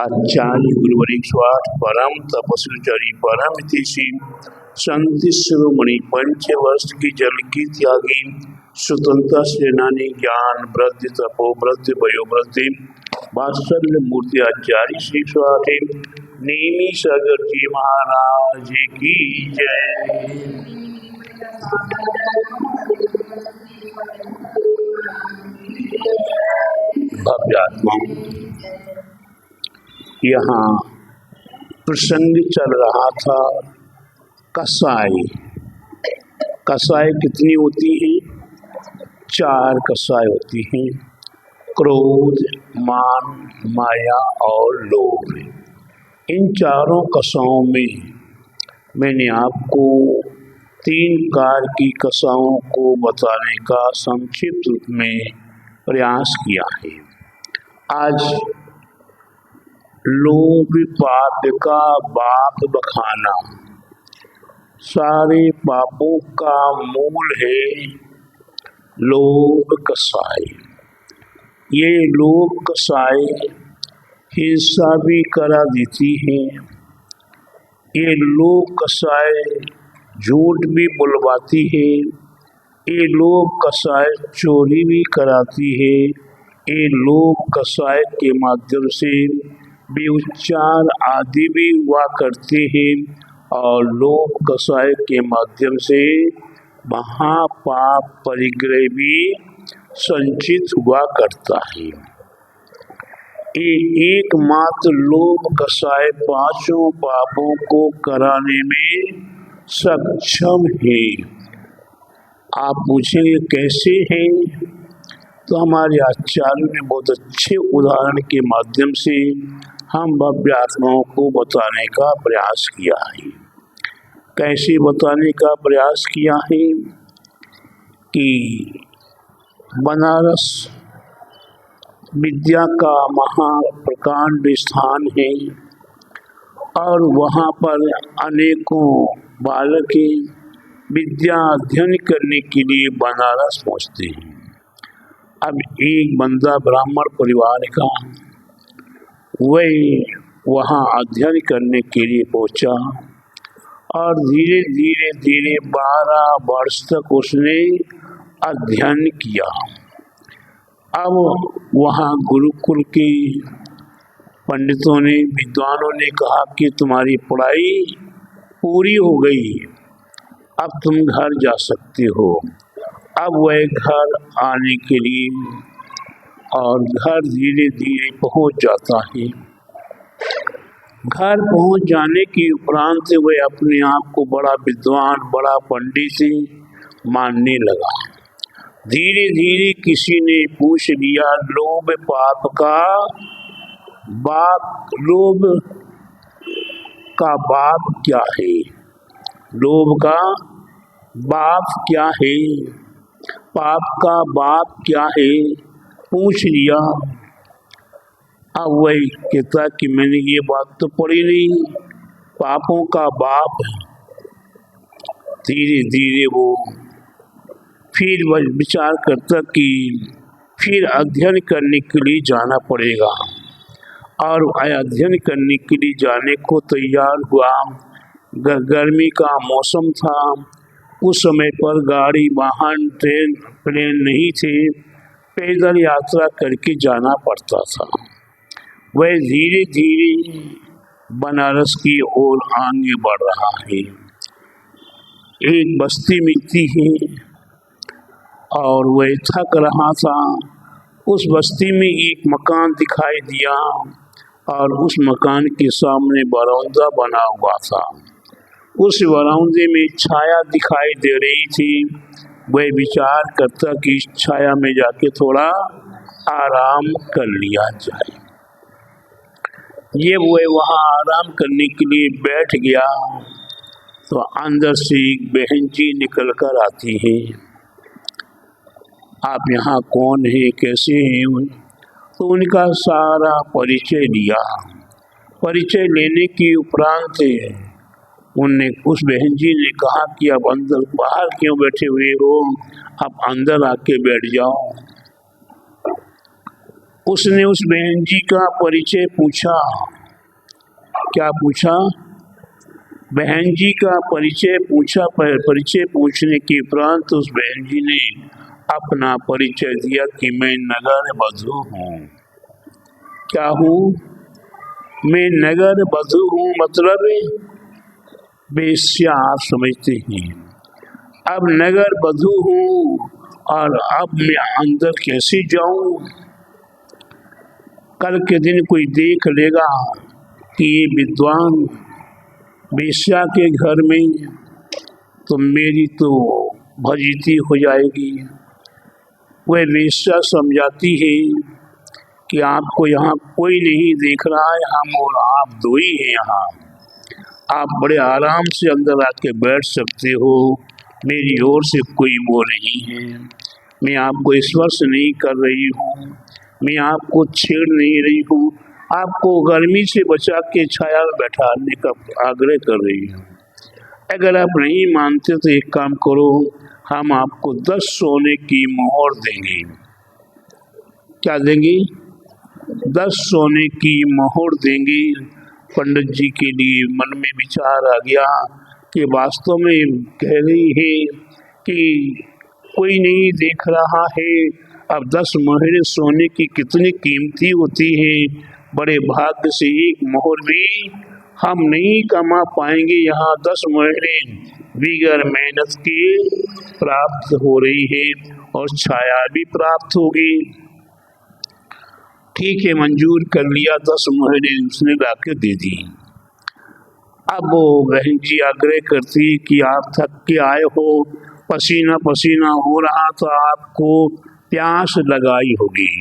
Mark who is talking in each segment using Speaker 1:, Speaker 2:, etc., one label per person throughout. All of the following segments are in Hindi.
Speaker 1: आचार्य गुरुवरीश्वर परम तपस्वी परम हितैषी शांति शिरोमणि पंचवर्ष की जल की त्यागी स्वतंत्रता सेनानी ज्ञान वृद्धि तपो वृद्धि वयो वृद्धि वात्सल्य मूर्ति आचार्य श्री स्वामी नेमी सागर जी महाराज की जय। भव्यात्मा यहाँ प्रसंग चल रहा था कसाई। कसाई कितनी होती हैं? 4 कसाई होती हैं, क्रोध, मान, माया और लोभ। इन चारों कसाओं में मैंने आपको 3 प्रकार की कसाओं को बताने का संक्षिप्त रूप में प्रयास किया है। आज लोभ पाप का बाप बखाना, सारे पापों का मूल है लोभ कसाई। ये लोभ कसाई हिंसा भी करा देती है, ये लोभ कसाई झूठ भी बुलवाती है, ये लोभ कसाई चोरी भी कराती है, ये लोभ कसाई के माध्यम से व्यभिचार आदि भी हुआ करते हैं और लोभ कसाई के माध्यम से महापाप परिग्रह भी संचित हुआ करता है। ये एकमात्र लोभ कसाई 5 पापों को कराने में सक्षम है। आप पूछेंगे कैसे हैं? तो हमारे आचार्यों ने बहुत अच्छे उदाहरण के माध्यम से हम भव्य आत्माओं को बताने का प्रयास किया है। कैसे बताने का प्रयास किया है कि बनारस विद्या का महाप्रकांड स्थान है और वहाँ पर अनेकों बालक विद्या अध्ययन करने के लिए बनारस पहुँचते हैं। अब एक बंदा ब्राह्मण परिवार का वही वहाँ अध्ययन करने के लिए पहुँचा और धीरे धीरे 12 वर्ष तक उसने अध्ययन किया। अब वहाँ गुरुकुल के पंडितों ने, विद्वानों ने कहा कि तुम्हारी पढ़ाई पूरी हो गई, अब तुम घर जा सकते हो। अब वह घर आने के लिए और घर धीरे धीरे पहुंच जाता है। घर पहुंच जाने के उपरांत वह अपने आप को बड़ा विद्वान, बड़ा पंडित मानने लगा। धीरे धीरे किसी ने पूछ लिया लोभ पाप का बाप, लोभ का बाप क्या है? लोभ का बाप क्या है? पाप का बाप क्या है? पूछ लिया। अब वही कहता कि मैंने ये बात तो पढ़ी नहीं, पापों का बाप। धीरे धीरे वो फिर वह विचार करता कि फिर अध्ययन करने के लिए जाना पड़ेगा और अध्ययन करने के लिए जाने को तैयार हुआ। गर्मी का मौसम था, उस समय पर गाड़ी, वाहन, ट्रेन, प्लेन नहीं थे, पैदल यात्रा करके जाना पड़ता था। वह धीरे धीरे बनारस की ओर आगे बढ़ रहा है। एक बस्ती मिलती है और वह थक रहा था। उस बस्ती में एक मकान दिखाई दिया और उस मकान के सामने बरामदा बना हुआ था। उस बरामदे में छाया दिखाई दे रही थी। वह विचार करता कि इस छाया में जाके थोड़ा आराम कर लिया जाए। ये वह वहाँ आराम करने के लिए बैठ गया तो अंदर से एक बहन जी निकल कर आती है। आप यहाँ कौन है, कैसे हैं? तो उनका सारा परिचय लिया। परिचय लेने के उपरांत उनने उस बहन जी ने कहा कि आप अंदर बाहर क्यों बैठे हुए हो, आप अंदर आके बैठ जाओ। उसने उस बहन जी का परिचय पूछा। क्या पूछा? बहन जी का परिचय पूछा। परिचय पूछने के उपरांत उस बहन जी ने अपना परिचय दिया कि मैं नगर वधू हूँ। क्या हूँ? मैं नगर वधू हूँ, मतलब वेश्या, आप समझते हैं। अब नगर वधू हूँ और अब मैं अंदर कैसे जाऊं? कल के दिन कोई देख लेगा कि ये विद्वान वेश्या के घर में, तो मेरी तो भजीती हो जाएगी। वह वेश्या समझाती है कि आपको यहाँ कोई नहीं देख रहा है, हम और आप दो ही हैं यहाँ। आप बड़े आराम से अंदर आके बैठ सकते हो। मेरी ओर से कोई वो नहीं है। मैं आपको स्पर्श नहीं कर रही हूँ, मैं आपको छेड़ नहीं रही हूँ, आपको गर्मी से बचा के छाया में बैठाने का आग्रह कर रही हूँ। अगर आप नहीं मानते तो एक काम करो, हम आपको 10 सोने की मोहर देंगे। क्या देंगे? 10 सोने की मोहर देंगे। पंडित जी के लिए मन में विचार आ गया कि वास्तव में कह रही है कि कोई नहीं देख रहा है। अब 10 मोहरें सोने की कितनी कीमती होती है। बड़े भाग्य से एक मोहर भी हम नहीं कमा पाएंगे। यहाँ 10 मोहरें बिगैर मेहनत के प्राप्त हो रही है और छाया भी प्राप्त होगी। ठीक है, मंजूर कर लिया। 10 मोहरें उसने लाके दे दी। अब वो बहन जी आग्रह करती कि आप थक के आए हो, पसीना पसीना हो रहा, तो आपको प्यास लगाई होगी।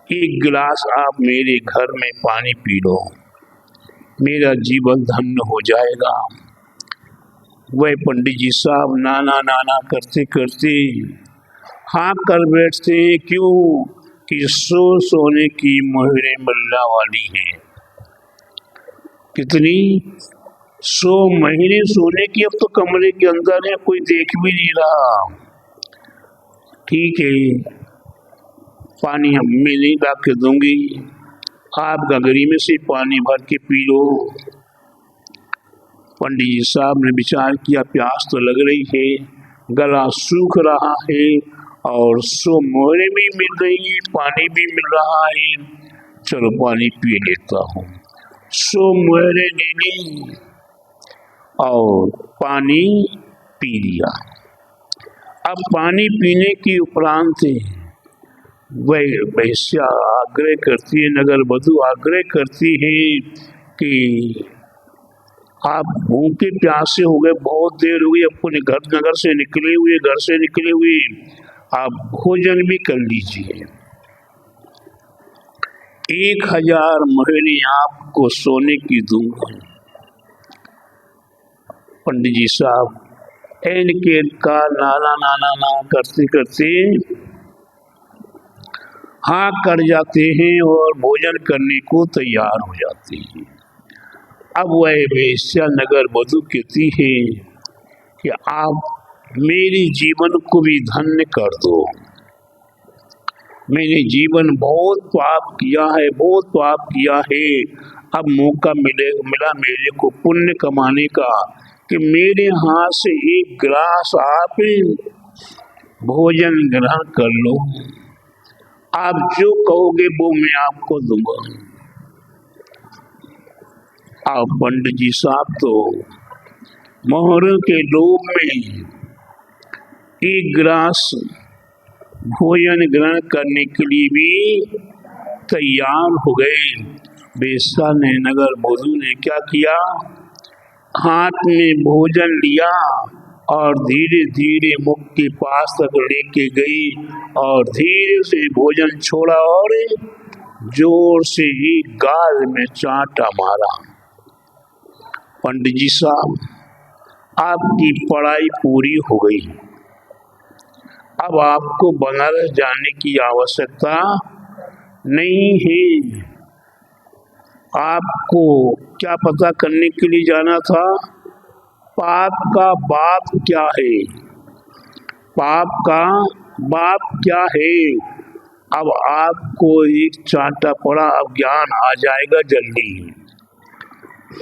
Speaker 1: एक गिलास आप मेरे घर में पानी पी लो, मेरा जीवन धन्य हो जाएगा। वह पंडित जी साहब नाना नाना करते करते हाँ कर बैठते हैं। क्यों? कि 100 सोने की मोहरें मिलने वाली हैं। कितनी? 100 महीने सोने की। अब तो कमरे के अंदर है, कोई देख भी नहीं रहा। ठीक है, पानी हम मैं नहीं ला के दूंगी, आप गगरी में से पानी भर के पी लो। पंडित जी साहब ने विचार किया, प्यास तो लग रही है, गला सूख रहा है और 100 मोहरें भी मिल रही है, पानी भी मिल रहा है, चलो पानी पी लेता हूँ। 100 मोहरें ले ली और पानी पी लिया। अब पानी पीने के उपरांत वह वेश्या आग्रह करती है, नगर वधू आग्रह करती है कि आप भूखे प्यासे हो गए, बहुत देर हो गई, अपने नगर से निकले हुए, आप भोजन भी कर लीजिए। 1000 मोहरें आपको सोने की दूंगा। पंडित जी साहब एन के का नाना नाना ना करते करते हाँ कर जाते हैं और भोजन करने को तैयार हो जाते हैं। अब वह वेश्या नगर वधू कहती है कि आप मेरे जीवन को भी धन्य कर दो। मैंने जीवन बहुत पाप किया है। अब मौका मिला मेरे को पुण्य कमाने का कि मेरे हाथ से एक गिलास आप भोजन ग्रहण कर लो। आप जो कहोगे वो मैं आपको दूंगा। आप पंडित जी साहब तो मोहरों के लोभ में एक गिलास भोजन ग्रहण करने के लिए भी तैयार हो गए। वेश्या ने नगर वधू ने क्या किया, हाथ में भोजन लिया और धीरे धीरे मुख के पास तक लेके गई और धीरे से भोजन छोड़ा और जोर से ही गाल में चांटा मारा। पंडित जी साहब, आपकी पढ़ाई पूरी हो गई, अब आपको बनारस जाने की आवश्यकता नहीं है। आपको क्या पता करने के लिए जाना था, पाप का बाप क्या है? पाप का बाप क्या है? अब आपको एक चांटा पड़ा, अब ज्ञान आ जाएगा जल्दी।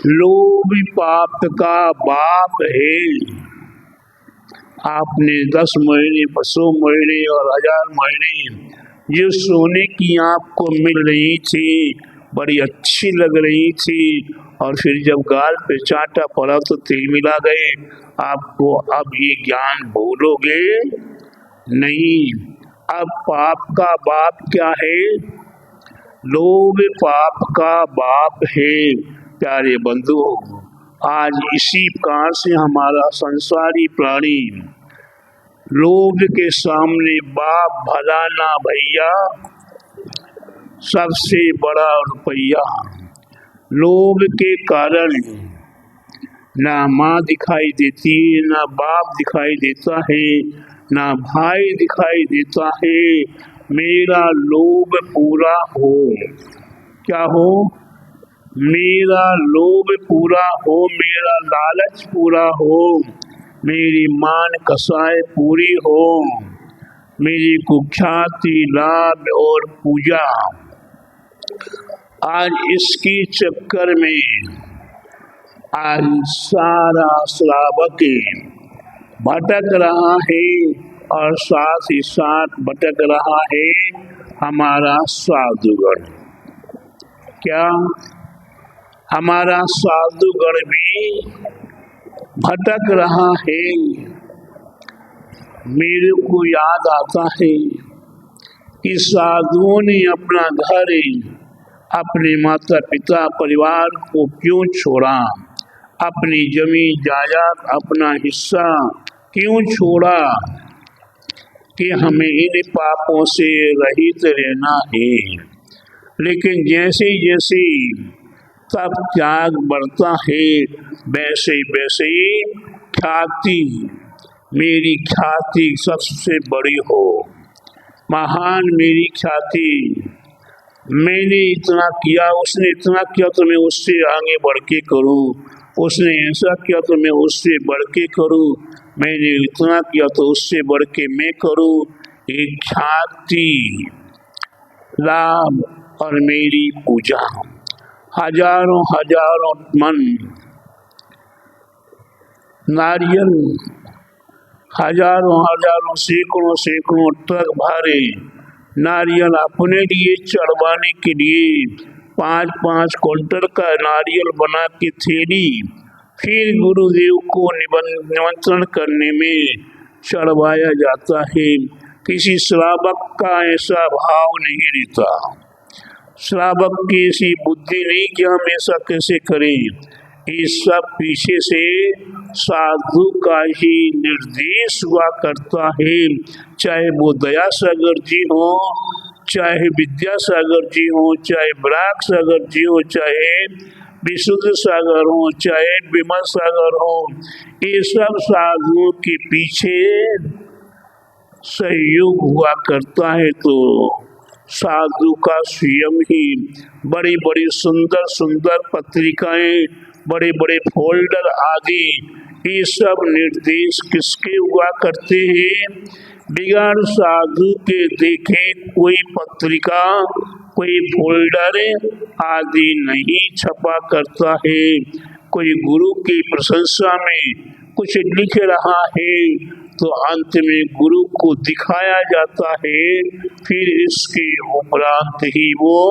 Speaker 1: लोभ पाप का बाप है। आपने 10 महीने 100 महीने और 1000 महीने जो सोने की आपको मिल रही थी, बड़ी अच्छी लग रही थी, और फिर जब गाल पे चांटा पड़ा तो तिल मिला गए। आपको अब ये ज्ञान भूलोगे नहीं। अब पाप का बाप क्या है? लोभ पाप का बाप है। प्यारे बंधु, आज इसी प्रकार से हमारा संसारी प्राणी लोभ के सामने बाप भला ना भैया, सबसे बड़ा रुपया। लोभ के कारण ना माँ दिखाई देती है, ना बाप दिखाई देता है, ना भाई दिखाई देता है। मेरा लोभ पूरा हो। क्या हो? मेरा लोभ पूरा हो, मेरा लालच पूरा हो, मेरी मान कसाई पूरी हो, मेरी कुख्याति लाभ और पूजा। आज इसकी चक्कर में आज सारा श्रावक भटक रहा है, और साथ ही साथ भटक रहा है हमारा साधुगण। क्या? हमारा साधुगण भी भटक रहा है। मेरे को याद आता है कि साधुओं ने अपना घर, अपने माता पिता परिवार को क्यों छोड़ा, अपनी जमीन जायदाद अपना हिस्सा क्यों छोड़ा, कि हमें इन पापों से रहित रहना है। लेकिन जैसे जैसे तब त्याग बढ़ता है, वैसे वैसे ख्याति, मेरी ख्याति सबसे बड़ी हो, महान मेरी ख्याति, मैंने इतना किया, उसने इतना किया तो मैं उससे आगे बढ़ के करूँ, उसने ऐसा किया तो मैं उससे बढ़ के करूँ, मैंने इतना किया तो उससे बढ़ के मैं करूँ। एक ख्याति, लाभ और मेरी पूजा, हजारों हजारों मन नारियल, हजारों हजारों सैकड़ों सैकड़ों ट्रक भारे नारियल अपने लिए चढ़वाने के लिए 5-5 क्विंटल का नारियल बना के थैली फिर गुरुदेव को निमंत्रण करने में चढ़वाया जाता है। किसी श्रावक का ऐसा भाव नहीं रहता, श्रावक की ऐसी बुद्धि नहीं कि हम ऐसा कैसे करें। इस सब पीछे से साधु का ही निर्देश हुआ करता है, चाहे वो दया सागर जी हो, चाहे विद्यासागर जी हो, चाहे बराक सागर जी हो, चाहे विशुद्ध सागर हो, चाहे विमल सागर हो। ये सब साधुओं के पीछे सहयोग हुआ करता है। तो साधु का स्वयं ही बड़ी बड़ी सुंदर सुंदर पत्रिकाएं, बड़े बड़े फोल्डर आदि, ये सब निर्देश किसके हुआ करते हैं? बिगाड़ साधु के देखे कोई पत्रिका, कोई फोल्डर आदि नहीं छपा करता है। कोई गुरु की प्रशंसा में कुछ लिख रहा है तो अंत में गुरु को दिखाया जाता है, फिर इसके उपरांत ही वो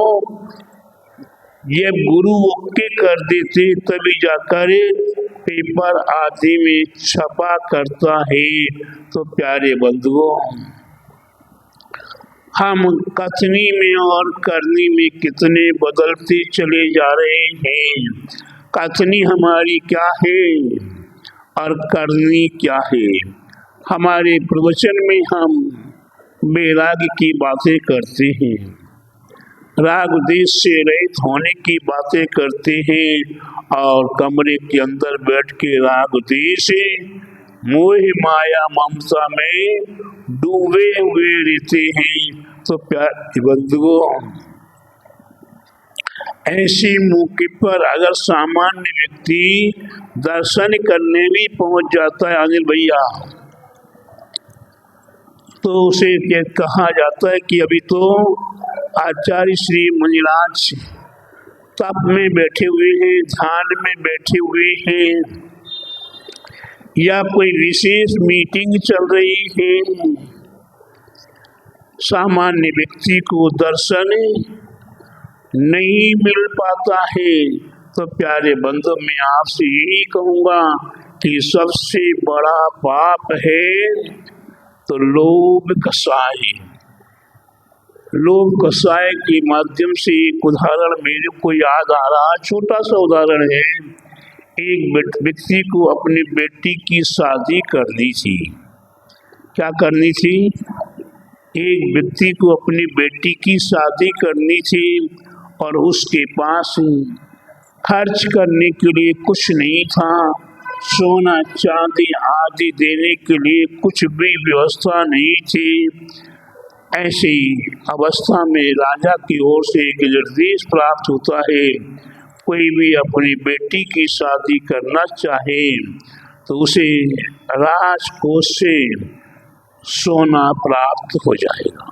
Speaker 1: ये गुरु ओके कर देते तभी जाकर पेपर आदि में छपा करता है। तो प्यारे बंधुओं, हम कथनी में और करनी में कितने बदलते चले जा रहे हैं। कथनी हमारी क्या है और करनी क्या है? हमारे प्रवचन में हम वैराग की बातें करते हैं, राग देश से रहित होने की बातें करते हैं, और कमरे के अंदर बैठ के राग देश मोह माया ममता में डूबे हुए रहते हैं। तो प्यारे बंधुओं, ऐसे मौके पर अगर सामान्य व्यक्ति दर्शन करने भी पहुंच जाता है अनिल भैया, तो उसे कहा जाता है कि अभी तो आचार्य श्री मुनिराज तप में बैठे हुए हैं, ध्यान में बैठे हुए हैं, या कोई विशेष मीटिंग चल रही है। सामान्य व्यक्ति को दर्शन नहीं मिल पाता है। तो प्यारे बंधु, मैं आपसे यही कहूँगा कि सबसे बड़ा पाप है तो लोभ कसाय। लोभ कसाय के माध्यम से एक उदाहरण मेरे को याद आ रहा, छोटा सा उदाहरण है। एक व्यक्ति को अपनी बेटी की शादी करनी थी। क्या करनी थी? एक व्यक्ति को अपनी बेटी की शादी करनी थी और उसके पास खर्च करने के लिए कुछ नहीं था। सोना चांदी आदि देने के लिए कुछ भी व्यवस्था नहीं थी। ऐसी अवस्था में राजा की ओर से एक निर्देश प्राप्त होता है, कोई भी अपनी बेटी की शादी करना चाहे तो उसे राजकोष से सोना प्राप्त हो जाएगा।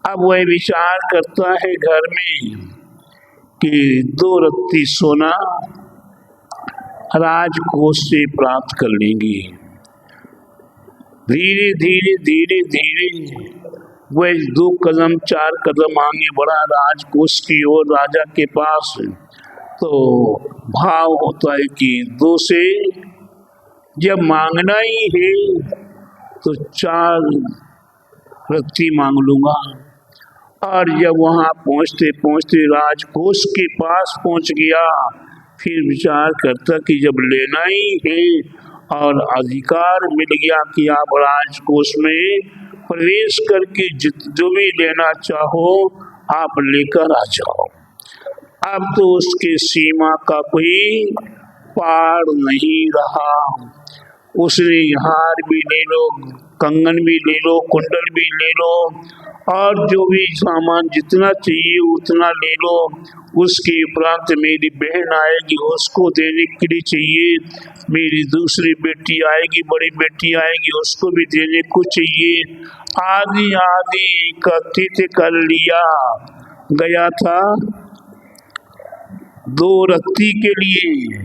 Speaker 1: अब वह विचार करता है घर में कि 2 रत्ती सोना राजकोष से प्राप्त कर लेंगे। धीरे धीरे वह 2 कदम 4 कदम आगे बढ़ा राजकोष की ओर, राजा के पास। तो भाव होता है कि 2 से जब मांगना ही है तो 4 रत्ती मांग लूंगा। और जब वहां पहुंचते पहुंचते राजकोष के पास पहुंच गया, फिर विचार करता कि जब लेना ही है और अधिकार मिल गया कि आप राजकोष में प्रवेश करके जो भी लेना चाहो आप लेकर आ जाओ। अब तो उसके सीमा का कोई पार नहीं रहा। उसने हार भी ले लो, कंगन भी ले लो, कुंडल भी ले लो और जो भी सामान जितना चाहिए उतना ले लो। उसके उपरांत मेरी बहन आएगी, उसको देने के लिए चाहिए। मेरी दूसरी बेटी आएगी, बड़ी बेटी आएगी, उसको भी देने को चाहिए। आदि आदि एकत्रित कर लिया गया था 2 रत्ती के लिए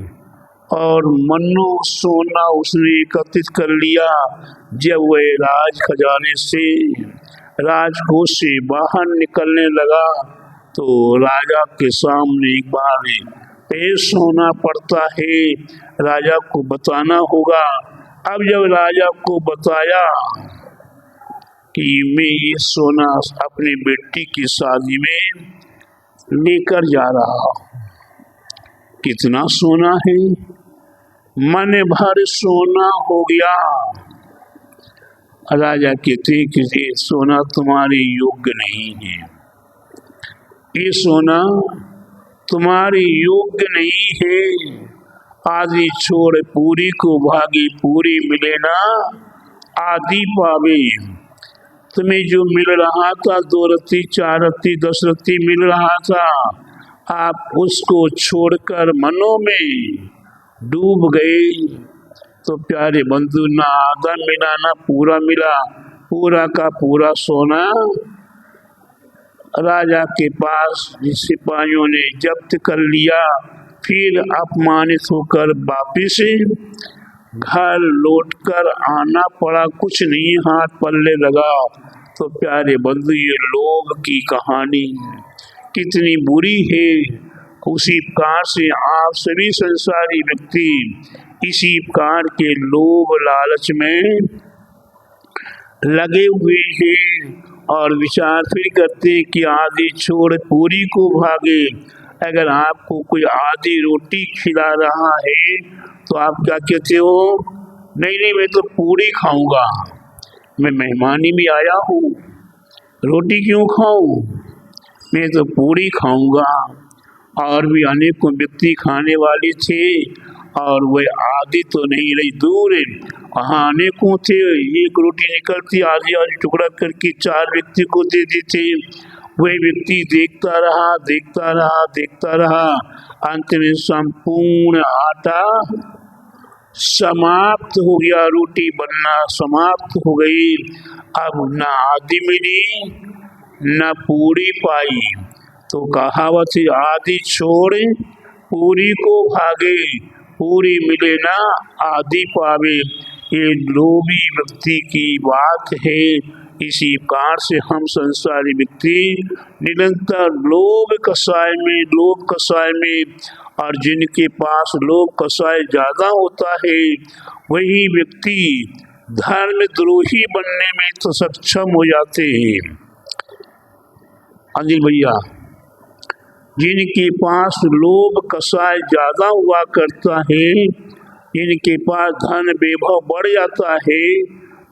Speaker 1: और मन्नो सोना उसने एकत्रित कर लिया। जब वह राज खजाने से राजकोष से बाहर निकलने लगा तो राजा के सामने एक बार पेश होना पड़ता है, राजा को बताना होगा। अब जब राजा को बताया कि मैं ये सोना अपनी बेटी की शादी में लेकर जा रहा हूँ, कितना सोना है? मन भर सोना हो गया। राजा कहते कि ये सोना तुम्हारे योग्य नहीं है, ये सोना तुम्हारे योग्य नहीं है। आदि छोड़ पूरी को भागी, पूरी मिले ना आदि पावे। तुम्हें जो मिल रहा था 2 रत्ती 4 रत्ती 10 रत्ती मिल रहा था, आप उसको छोड़कर मनों में डूब गए। तो प्यारे बंधु, ना आधा मिला ना पूरा मिला, पूरा का पूरा सोना राजा के पास सिपाहियों ने जब्त कर लिया। फिर अपमानित होकर वापिस घर लौटकर आना पड़ा, कुछ नहीं हाथ पल्ले लगा। तो प्यारे बंधु, ये लोभ की कहानी कितनी बुरी है। उसी प्रकार से आप सभी संसारी व्यक्ति इसी प्रकार के लोभ लालच में लगे हुए हैं और विचार फिर करते हैं कि आधी छोड़ पूरी को भागे। अगर आपको कोई आधी रोटी खिला रहा है तो आप क्या कहते हो? नहीं नहीं, मैं तो पूरी खाऊंगा, मैं मेहमानी में आया हूँ, रोटी क्यों खाऊं, मैं तो पूरी खाऊंगा। और भी अनेकों व्यक्ति खाने वाले थे और वह आधी तो नहीं रही, दूर वहाँ अनेकों थे। एक रोटी निकलती, आधी आधी टुकड़ा करके 4 व्यक्ति को दे देते। वह व्यक्ति देखता रहा देखता रहा देखता रहा, अंत में संपूर्ण आटा समाप्त हो गया, रोटी बनना समाप्त हो गई। अब न आदि मिली न पूरी पाई। तो कहावत है, आदि छोड़ पूरी को भागे, पूरी मिले ना आदि पावे। ये लोभी व्यक्ति की बात है। इसी कार से हम संसारी व्यक्ति निरंतर लोभ कसाय में और जिनके पास लोभ कसाय ज्यादा होता है वही व्यक्ति धर्मद्रोही बनने में तो सक्षम हो जाते हैं। अनिल भैया, जिनके पास लोभ कसाय ज्यादा हुआ करता है, जिनके पास धन वैभव बढ़ जाता है,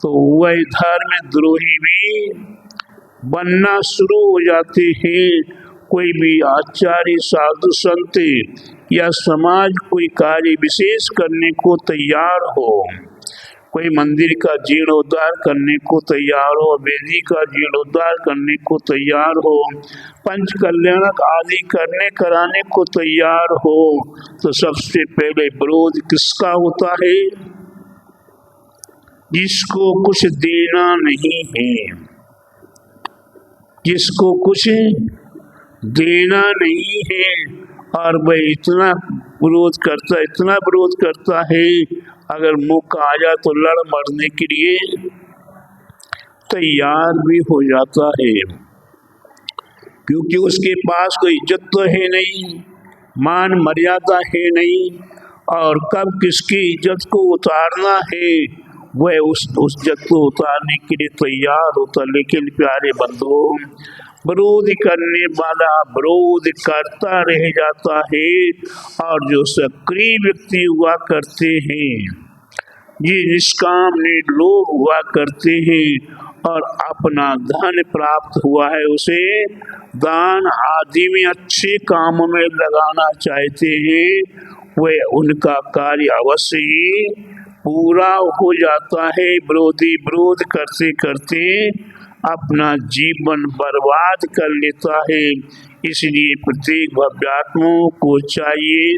Speaker 1: तो वह धर्मद्रोही भी बनना शुरू हो जाते हैं। कोई भी आचार्य साधु संत या समाज कोई कार्य विशेष करने को तैयार हो, कोई मंदिर का जीर्णोद्धार करने को तैयार हो, वेदी का जीर्णोद्धार करने को तैयार हो, पंच कल्याणक आदि कराने को तैयार हो, तो सबसे पहले विरोध किसका होता है? जिसको कुछ देना नहीं है, जिसको कुछ देना नहीं है, और वह इतना विरोध करता है, अगर मौका आ जाए तो लड़ मरने के लिए तैयार भी हो जाता है। क्योंकि उसके पास कोई इज्जत तो है नहीं, मान मर्यादा है नहीं, और कब किसकी इज्जत को उतारना है वह उस इज्जत को उतारने के लिए तैयार होता। लेकिन प्यारे बंधुओं, विरोध करने वाला विरोध करता रह जाता है, और जो सक्रिय व्यक्ति हुआ करते हैं, ये निष्काम लोग हुआ करते हैं, और अपना धन प्राप्त हुआ है उसे दान आदि में अच्छे काम में लगाना चाहते हैं, वह उनका कार्य अवश्य ही पूरा हो जाता है। विरोध करते करते अपना जीवन बर्बाद कर लेता है। इसलिए प्रत्येक भव्यात्माओं को चाहिए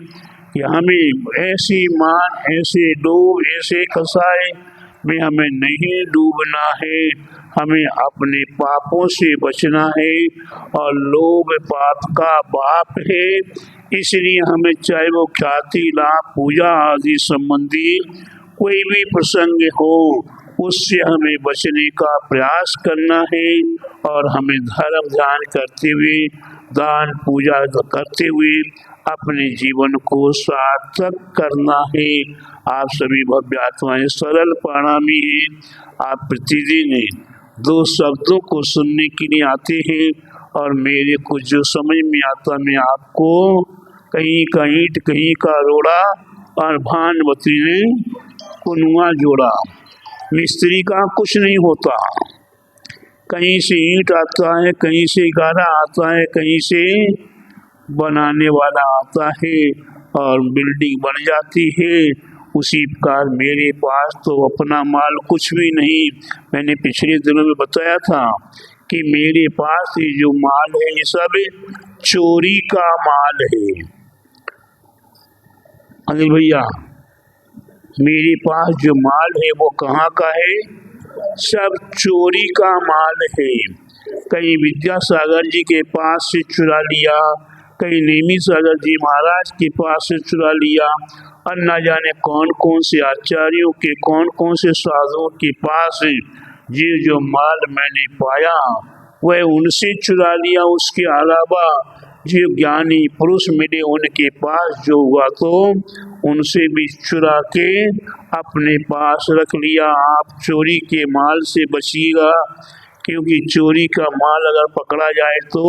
Speaker 1: कि हमें ऐसी मान, ऐसे लोभ, ऐसे कसाय में हमें नहीं डूबना है। हमें अपने पापों से बचना है, और लोभ पाप का बाप है। इसलिए हमें चाहे वो ख्याति लाभ पूजा आदि संबंधी कोई भी प्रसंग हो, उससे हमें बचने का प्रयास करना है, और हमें धर्म ध्यान करते हुए, दान पूजा करते हुए अपने जीवन को सार्थक करना है। आप सभी भव्य आत्माएं सरल प्रणामी हैं। आप प्रतिदिन 2 शब्दों को सुनने के लिए आते हैं, और मेरे को जो समझ में आता मैं आपको कहीं का ईंट कहीं का रोड़ा, और भानुमती ने कुनुआ जोड़ा। मिस्त्री का कुछ नहीं होता, कहीं से ईंट आता है, कहीं से गारा आता है, कहीं से बनाने वाला आता है, और बिल्डिंग बन जाती है। उसी प्रकार मेरे पास तो अपना माल कुछ भी नहीं। मैंने पिछले दिनों में बताया था कि मेरे पास ये जो माल है ये सब चोरी का माल है। अनिल भैया, मेरे पास जो माल है वो कहाँ का है? सब चोरी का माल है। कहीं विद्यासागर जी के पास से चुरा लिया, कहीं नेमी सागर जी महाराज के पास से चुरा लिया, और न जाने कौन कौन से आचार्यों के, कौन कौन से साधुओं के पास ये जो माल मैंने पाया वह उनसे चुरा लिया। उसके अलावा जो ज्ञानी पुरुष मिले उनके पास जो हुआ तो उनसे भी चुरा के अपने पास रख लिया। आप चोरी के माल से बचिएगा, क्योंकि चोरी का माल अगर पकड़ा जाए तो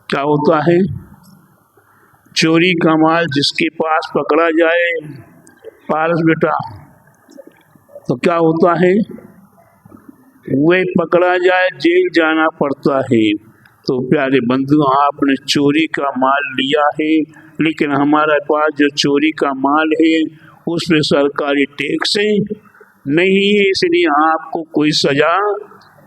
Speaker 1: क्या होता है? चोरी का माल जिसके पास पकड़ा जाए, पारस बेटा, तो क्या होता है? वह पकड़ा जाए, जेल जाना पड़ता है। तो प्यारे बंधु, आपने चोरी का माल लिया है, लेकिन हमारे पास जो चोरी का माल है उसमें सरकारी टैक्स नहीं है, इसलिए आपको कोई सजा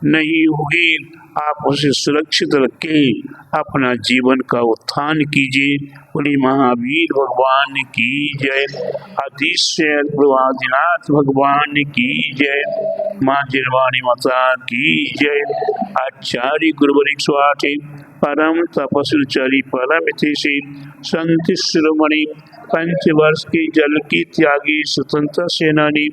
Speaker 1: नहीं होगी। आप उसे सुरक्षित रखे अपना जीवन का उत्थान कीजिए। बोले महावीर भगवान की जय। अधीश्वर प्रभादिनाथ भगवान की जय। माँ जिरवाणी माता की जय। आचार्य गुरुवरिक स्वाति परम तपस्वी परम से संत शिरोमणि पंचवर्ष की जल की त्यागी स्वतंत्र सेनानी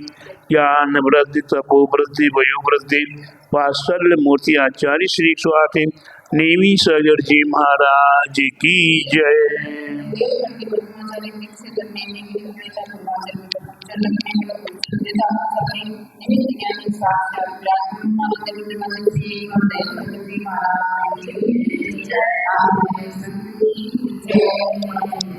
Speaker 1: ज्ञान वृद्धि तपो वृद्धि वयो वृद्धि वात्सल्य मूर्ति आचार्य श्री स्वाति नेमी सगर जी महाराज की जय।